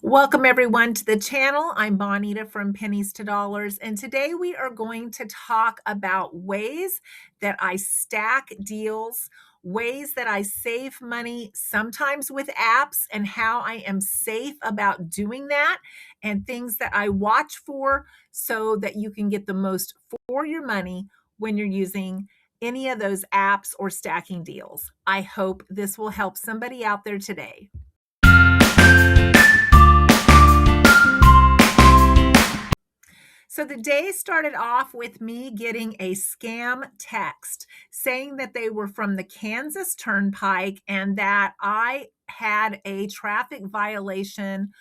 Welcome everyone to the channel. I'm Bonita from Pennies to Dollars, and today we are going to talk about ways that I stack deals, ways that I save money, sometimes with apps, and how I am safe about doing that, and things that I watch for so that you can get the most for your money when you're using any of those apps or stacking deals. I hope this will help somebody out there today. So the day started off with me getting a scam text saying that they were from the Kansas Turnpike and that I had a traffic violation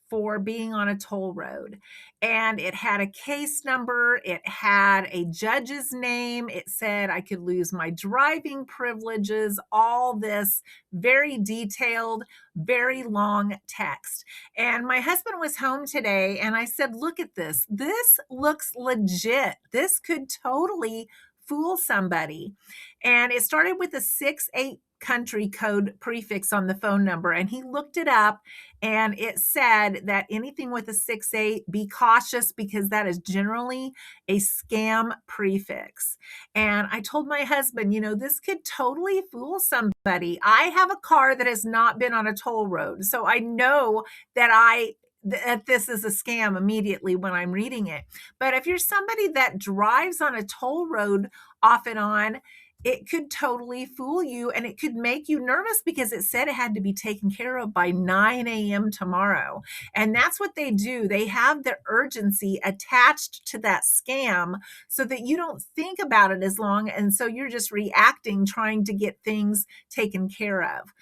for being on a toll road. And it had a case number, it had a judge's name, it said I could lose my driving privileges, all this very detailed, very long text. And my husband was home today and I said, "Look at this. This looks legit. This could totally fool somebody." And it started with a 6-8 country code prefix on the phone number. And he looked it up and it said that anything with a 6-8, be cautious because that is generally a scam prefix. And I told my husband, this could totally fool somebody. I have a car that has not been on a toll road. So I know that this is a scam immediately when I'm reading it. But if you're somebody that drives on a toll road off and on, it could totally fool you and it could make you nervous because it said it had to be taken care of by 9 a.m. tomorrow. And that's what they do. They have the urgency attached to that scam so that you don't think about it as long. And so you're just reacting, trying to get things taken care of.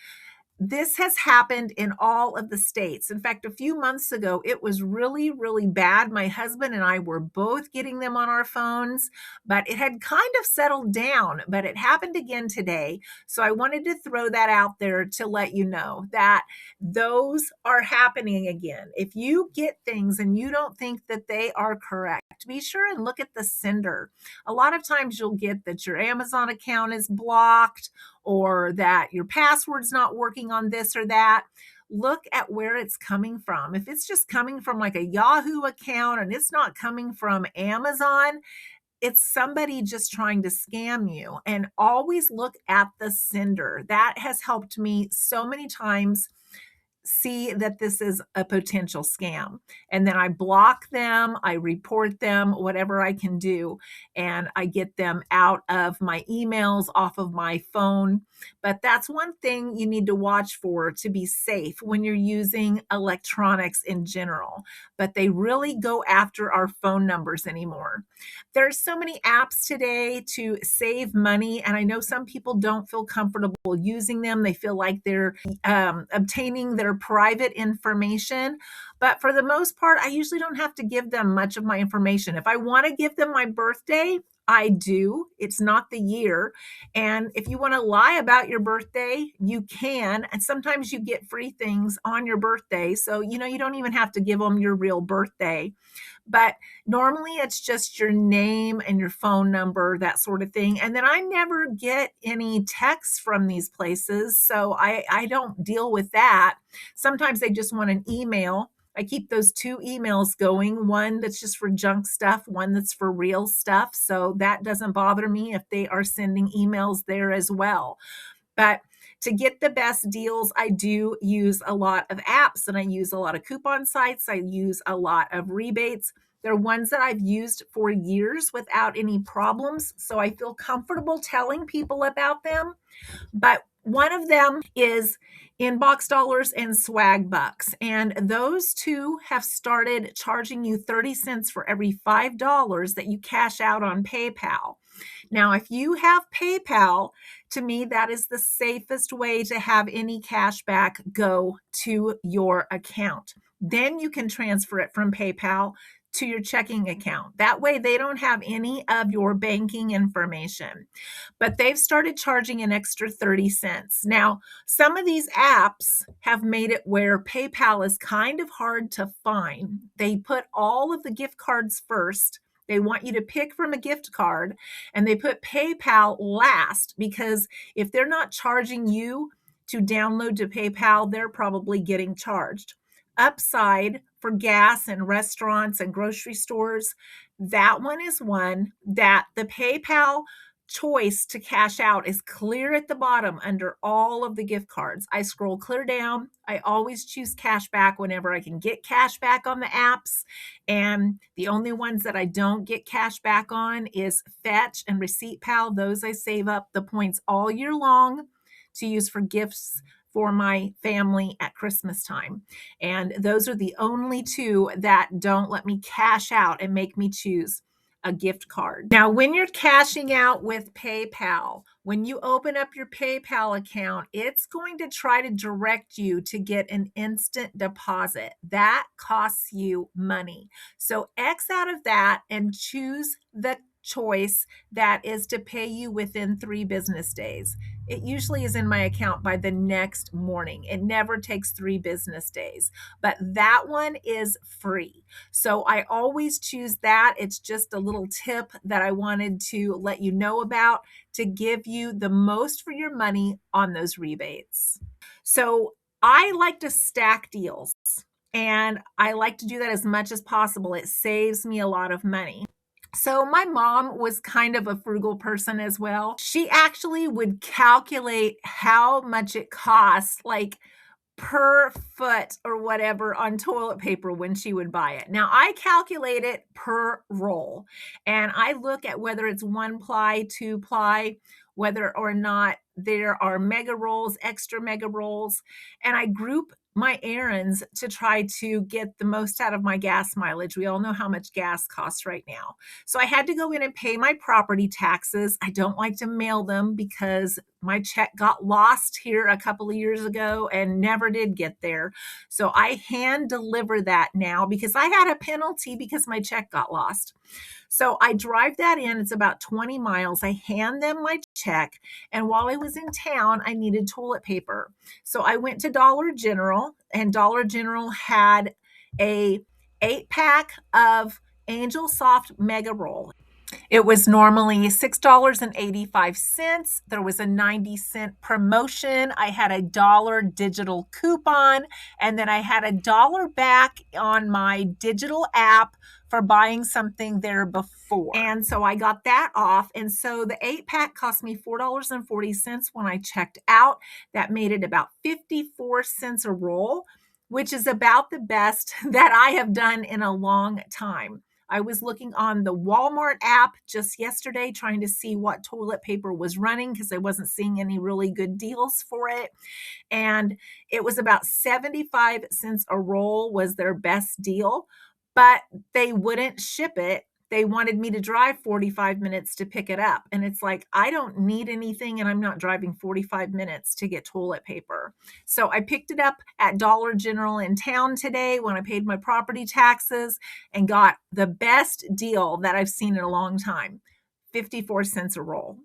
This has happened in all of the states. In fact, a few months ago, it was really, really bad. My husband and I were both getting them on our phones, but it had kind of settled down, but it happened again today. So I wanted to throw that out there to let you know that those are happening again. If you get things and you don't think that they are correct, be sure and look at the sender. A lot of times you'll get that your Amazon account is blocked or that your password's not working on this or that. Look at where it's coming from. If it's just coming from like a Yahoo account and it's not coming from Amazon, it's somebody just trying to scam you. And always look at the sender. That has helped me so many times see that this is a potential scam. And then I block them, I report them, whatever I can do, and I get them out of my emails, off of my phone. But that's one thing you need to watch for to be safe when you're using electronics in general. But they really go after our phone numbers anymore. There's so many apps today to save money, and I know some people don't feel comfortable using them. They feel like they're obtaining their private information. But for the most part, I usually don't have to give them much of my information. If I want to give them my birthday, I do. It's not the year. And if you want to lie about your birthday, you can. And sometimes you get free things on your birthday. So, you don't even have to give them your real birthday. But normally it's just your name and your phone number, that sort of thing. And then I never get any texts from these places. So I don't deal with that. Sometimes they just want an email. I keep those two emails going, one that's just for junk stuff, one that's for real stuff. So that doesn't bother me if they are sending emails there as well. But to get the best deals, I do use a lot of apps and I use a lot of coupon sites. I use a lot of rebates. They're ones that I've used for years without any problems. So I feel comfortable telling people about them. But one of them is Inbox Dollars and Swag Bucks. And those two have started charging you 30 cents for every $5 that you cash out on PayPal. Now, if you have PayPal, to me, that is the safest way to have any cash back go to your account. Then you can transfer it from PayPal to your checking account. That way they don't have any of your banking information. But they've started charging an extra 30 cents. Now, some of these apps have made it where PayPal is kind of hard to find. They put all of the gift cards first. They want you to pick from a gift card, and they put PayPal last because if they're not charging you to download to PayPal, they're probably getting charged. upside for gas and restaurants and grocery stores. That one is one that the PayPal choice to cash out is clear at the bottom under all of the gift cards. I scroll clear down. I always choose cash back whenever I can get cash back on the apps. And the only ones that I don't get cash back on is Fetch and Receipt Pal. Those I save up the points all year long to use for gifts for my family at Christmas time. And those are the only two that don't let me cash out and make me choose a gift card. Now, when you're cashing out with PayPal, when you open up your PayPal account, it's going to try to direct you to get an instant deposit. That costs you money. So X out of that and choose the choice that is to pay you within 3 business days. It usually is in my account by the next morning. It never takes 3 business days, but that one is free. So I always choose that. It's just a little tip that I wanted to let you know about to give you the most for your money on those rebates. So I like to stack deals, and I like to do that as much as possible. It saves me a lot of money. So my mom was kind of a frugal person as well. She actually would calculate how much it costs, like per foot or whatever, on toilet paper when she would buy it. Now I calculate it per roll, and I look at whether it's 1 ply, 2 ply, whether or not there are mega rolls, extra mega rolls, and I group my errands to try to get the most out of my gas mileage. We all know how much gas costs right now. So I had to go in and pay my property taxes. I don't like to mail them because my check got lost here a couple of years ago and never did get there. So I hand deliver that now because I had a penalty because my check got lost. So I drive that in. It's about 20 miles. I hand them my check. And while I was in town, I needed toilet paper. So I went to Dollar General, and Dollar General had a 8-pack of Angel Soft Mega Roll. It was normally $6.85. There was a 90-cent promotion. I had a $1 digital coupon, and then I had $1 back on my digital app for buying something there before. And so I got that off. And so the 8-pack cost me $4.40 when I checked out. That made it about 54 cents a roll, which is about the best that I have done in a long time. I was looking on the Walmart app just yesterday trying to see what toilet paper was running because I wasn't seeing any really good deals for it. And it was about 75 cents a roll was their best deal, but they wouldn't ship it. They wanted me to drive 45 minutes to pick it up. And it's like, I don't need anything, and I'm not driving 45 minutes to get toilet paper. So I picked it up at Dollar General in town today when I paid my property taxes and got the best deal that I've seen in a long time, 54 cents a roll.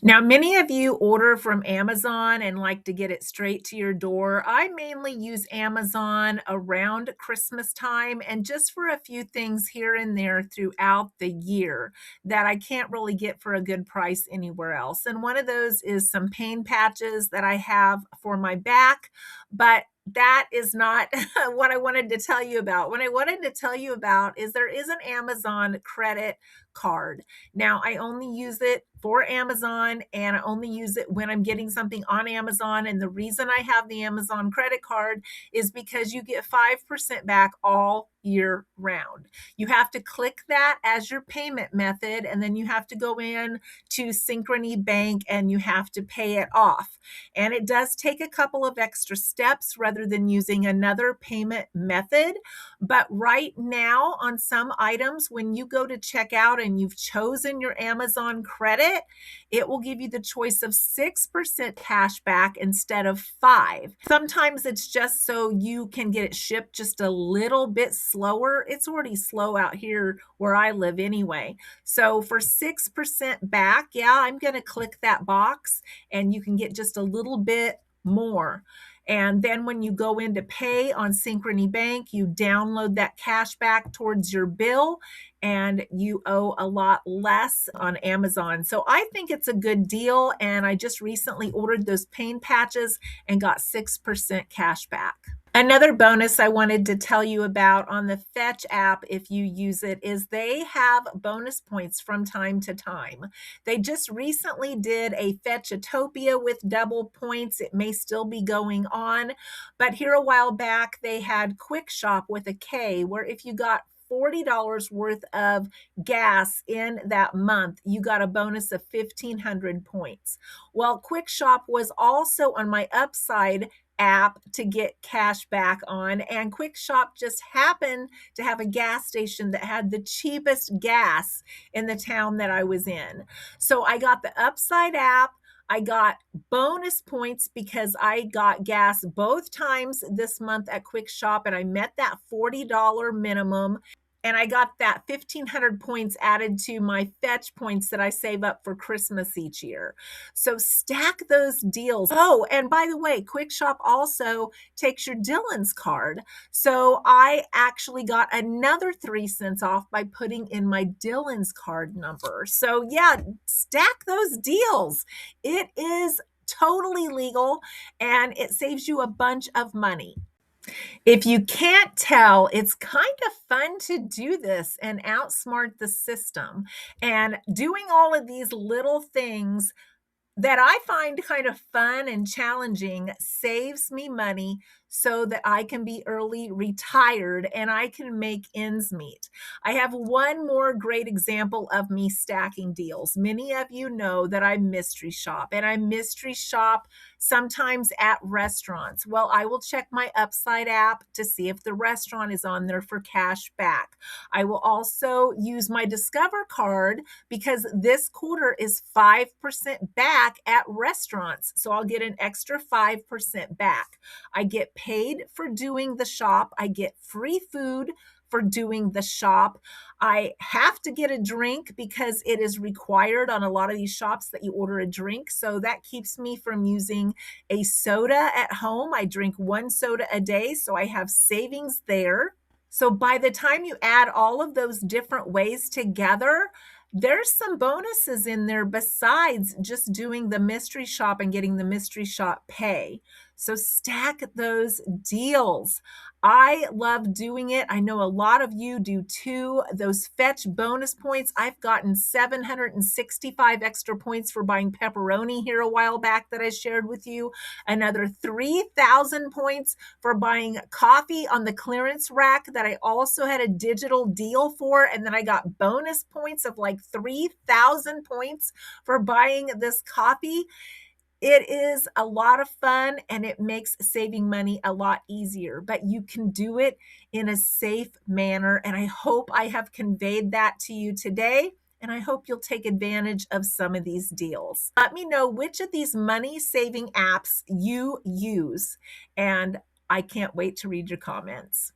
Now, many of you order from Amazon and like to get it straight to your door. I mainly use Amazon around Christmas time and just for a few things here and there throughout the year that I can't really get for a good price anywhere else. And one of those is some pain patches that I have for my back, but that is not what I wanted to tell you about. What I wanted to tell you about is there is an Amazon credit card. Now, I only use it for Amazon, and I only use it when I'm getting something on Amazon. And the reason I have the Amazon credit card is because you get 5% back all year round. You have to click that as your payment method, and then you have to go in to Synchrony Bank and you have to pay it off. And it does take a couple of extra steps rather than using another payment method. But right now, on some items, when you go to check out and you've chosen your Amazon credit, it will give you the choice of 6% cash back instead of 5. Sometimes it's just so you can get it shipped just a little bit slower. It's already slow out here where I live anyway. So for 6% back, yeah, I'm going to click that box and you can get just a little bit more. And then when you go in to pay on Synchrony Bank, you download that cash back towards your bill and you owe a lot less on Amazon. So I think it's a good deal. And I just recently ordered those pain patches and got 6% cash back. Another bonus I wanted to tell you about on the Fetch app, if you use it, is they have bonus points from time to time. They just recently did a Fetch-atopia with double points. It may still be going on, but here a while back, they had Quick Shop with a K, where if you got $40 worth of gas in that month, you got a bonus of 1,500 points. Well, Quick Shop was also on my Upside app to get cash back on, and Quick Shop just happened to have a gas station that had the cheapest gas in the town that I was in. So I got the Upside app. I got bonus points because I got gas both times this month at Quick Shop, and I met that $40 minimum. And I got that 1,500 points added to my Fetch points that I save up for Christmas each year. So stack those deals. Oh, and by the way, Quick Shop also takes your Dillon's card. So I actually got another 3 cents off by putting in my Dillon's card number. So yeah, stack those deals. It is totally legal and it saves you a bunch of money. If you can't tell, it's kind of fun to do this and outsmart the system. And doing all of these little things that I find kind of fun and challenging saves me money so that I can be early retired and I can make ends meet. I have one more great example of me stacking deals. Many of you know that I mystery shop, and I mystery shop sometimes at restaurants. Well, I will check my Upside app to see if the restaurant is on there for cash back. I will also use my Discover card because this quarter is 5% back at restaurants. So I'll get an extra 5% back. I get paid for doing the shop. I get free food for doing the shop. I have to get a drink because it is required on a lot of these shops that you order a drink. So that keeps me from using a soda at home. I drink 1 soda a day, so I have savings there. So by the time you add all of those different ways together, there's some bonuses in there besides just doing the mystery shop and getting the mystery shop pay. So stack those deals. I love doing it. I know a lot of you do too. Those Fetch bonus points, I've gotten 765 extra points for buying pepperoni here a while back that I shared with you. Another 3,000 points for buying coffee on the clearance rack that I also had a digital deal for. And then I got bonus points of like 3,000 points for buying this coffee. It is a lot of fun and it makes saving money a lot easier, but you can do it in a safe manner. And I hope I have conveyed that to you today. And I hope you'll take advantage of some of these deals. Let me know which of these money saving apps you use. And I can't wait to read your comments.